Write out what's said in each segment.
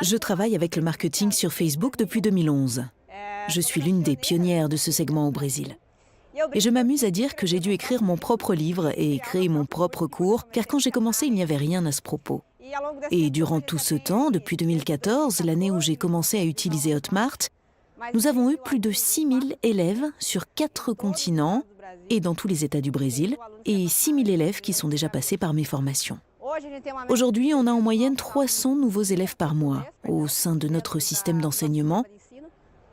Je travaille avec le marketing sur Facebook depuis 2011. Je suis l'une des pionnières de ce segment au Brésil. Et je m'amuse à dire que j'ai dû écrire mon propre livre et créer mon propre cours, car quand j'ai commencé, il n'y avait rien à ce propos. Et durant tout ce temps, depuis 2014, l'année où j'ai commencé à utiliser Hotmart, nous avons eu plus de 6000 élèves sur 4 continents et dans tous les États du Brésil, et 6000 élèves qui sont déjà passés par mes formations. Aujourd'hui, on a en moyenne 300 nouveaux élèves par mois au sein de notre système d'enseignement.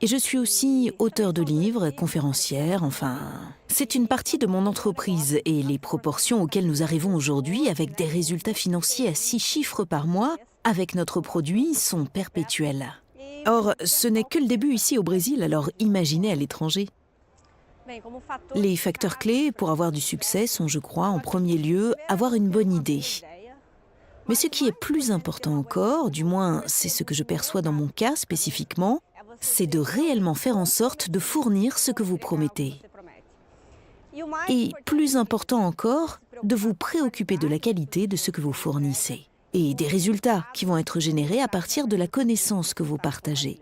Et je suis aussi auteur de livres, conférencière, enfin... C'est une partie de mon entreprise et les proportions auxquelles nous arrivons aujourd'hui avec des résultats financiers à 6 chiffres par mois avec notre produit sont perpétuels. Or, ce n'est que le début ici au Brésil, alors imaginez à l'étranger. Les facteurs clés pour avoir du succès sont, je crois, en premier lieu, avoir une bonne idée. Mais ce qui est plus important encore, du moins c'est ce que je perçois dans mon cas spécifiquement, c'est de réellement faire en sorte de fournir ce que vous promettez. Et plus important encore, de vous préoccuper de la qualité de ce que vous fournissez et des résultats qui vont être générés à partir de la connaissance que vous partagez.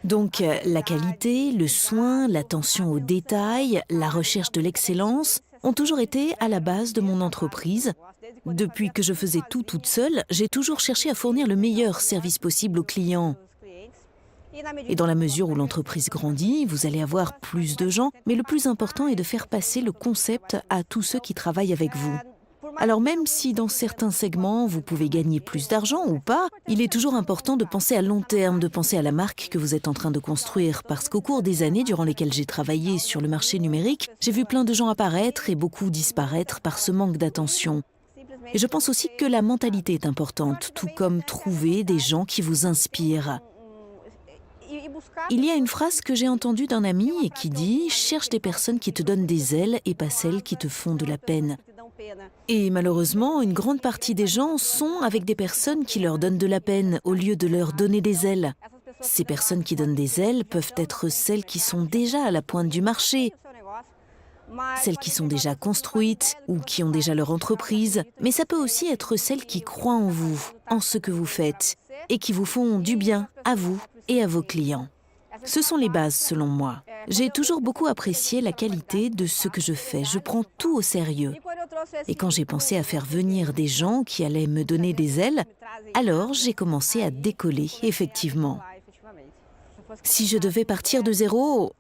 Donc la qualité, le soin, l'attention aux détails, la recherche de l'excellence ont toujours été à la base de mon entreprise. Depuis que je faisais tout toute seule, j'ai toujours cherché à fournir le meilleur service possible aux clients. Et dans la mesure où l'entreprise grandit, vous allez avoir plus de gens, mais le plus important est de faire passer le concept à tous ceux qui travaillent avec vous. Alors même si dans certains segments, vous pouvez gagner plus d'argent ou pas, il est toujours important de penser à long terme, de penser à la marque que vous êtes en train de construire. Parce qu'au cours des années durant lesquelles j'ai travaillé sur le marché numérique, j'ai vu plein de gens apparaître et beaucoup disparaître par ce manque d'attention. Et je pense aussi que la mentalité est importante, tout comme trouver des gens qui vous inspirent. Il y a une phrase que j'ai entendue d'un ami et qui dit « Cherche des personnes qui te donnent des ailes et pas celles qui te font de la peine ». Et malheureusement, une grande partie des gens sont avec des personnes qui leur donnent de la peine au lieu de leur donner des ailes. Ces personnes qui donnent des ailes peuvent être celles qui sont déjà à la pointe du marché, celles qui sont déjà construites ou qui ont déjà leur entreprise, mais ça peut aussi être celles qui croient en vous, en ce que vous faites, et qui vous font du bien à vous et à vos clients. Ce sont les bases selon moi. J'ai toujours beaucoup apprécié la qualité de ce que je fais. Je prends tout au sérieux. Et quand j'ai pensé à faire venir des gens qui allaient me donner des ailes, alors j'ai commencé à décoller, effectivement. Si je devais partir de zéro...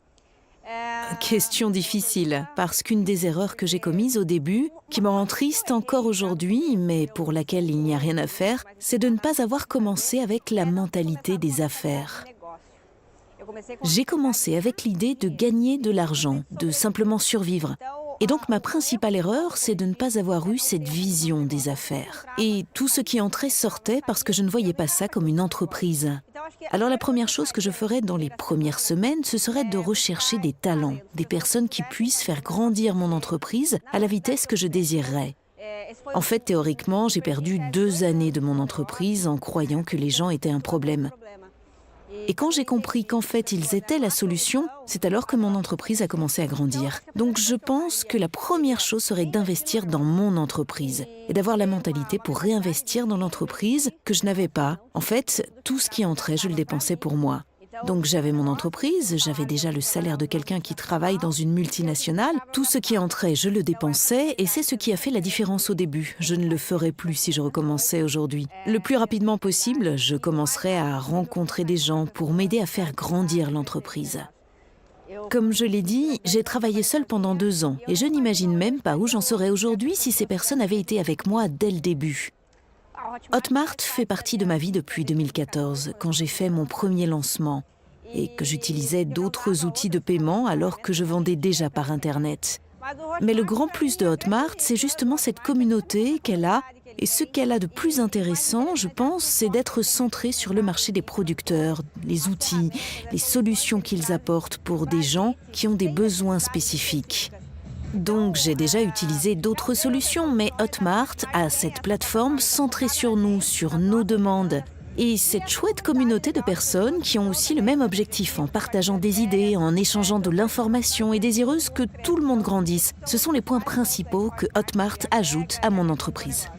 Question difficile, parce qu'une des erreurs que j'ai commises au début, qui me rend triste encore aujourd'hui, mais pour laquelle il n'y a rien à faire, c'est de ne pas avoir commencé avec la mentalité des affaires. J'ai commencé avec l'idée de gagner de l'argent, de simplement survivre. Et donc ma principale erreur, c'est de ne pas avoir eu cette vision des affaires. Et tout ce qui entrait sortait parce que je ne voyais pas ça comme une entreprise. Alors la première chose que je ferais dans les premières semaines, ce serait de rechercher des talents, des personnes qui puissent faire grandir mon entreprise à la vitesse que je désirerais. En fait, théoriquement, j'ai perdu 2 années de mon entreprise en croyant que les gens étaient un problème. Et quand j'ai compris qu'en fait, ils étaient la solution, c'est alors que mon entreprise a commencé à grandir. Donc je pense que la première chose serait d'investir dans mon entreprise et d'avoir la mentalité pour réinvestir dans l'entreprise que je n'avais pas. En fait, tout ce qui entrait, je le dépensais pour moi. Donc j'avais mon entreprise, j'avais déjà le salaire de quelqu'un qui travaille dans une multinationale. Tout ce qui entrait, je le dépensais et c'est ce qui a fait la différence au début. Je ne le ferais plus si je recommençais aujourd'hui. Le plus rapidement possible, je commencerai à rencontrer des gens pour m'aider à faire grandir l'entreprise. Comme je l'ai dit, j'ai travaillé seule pendant 2 ans et je n'imagine même pas où j'en serais aujourd'hui si ces personnes avaient été avec moi dès le début. Hotmart fait partie de ma vie depuis 2014, quand j'ai fait mon premier lancement et que j'utilisais d'autres outils de paiement alors que je vendais déjà par Internet. Mais le grand plus de Hotmart, c'est justement cette communauté qu'elle a. Et ce qu'elle a de plus intéressant, je pense, c'est d'être centrée sur le marché des producteurs, les outils, les solutions qu'ils apportent pour des gens qui ont des besoins spécifiques. Donc j'ai déjà utilisé d'autres solutions, mais Hotmart a cette plateforme centrée sur nous, sur nos demandes. Et cette chouette communauté de personnes qui ont aussi le même objectif en partageant des idées, en échangeant de l'information et désireuses que tout le monde grandisse. Ce sont les points principaux que Hotmart ajoute à mon entreprise.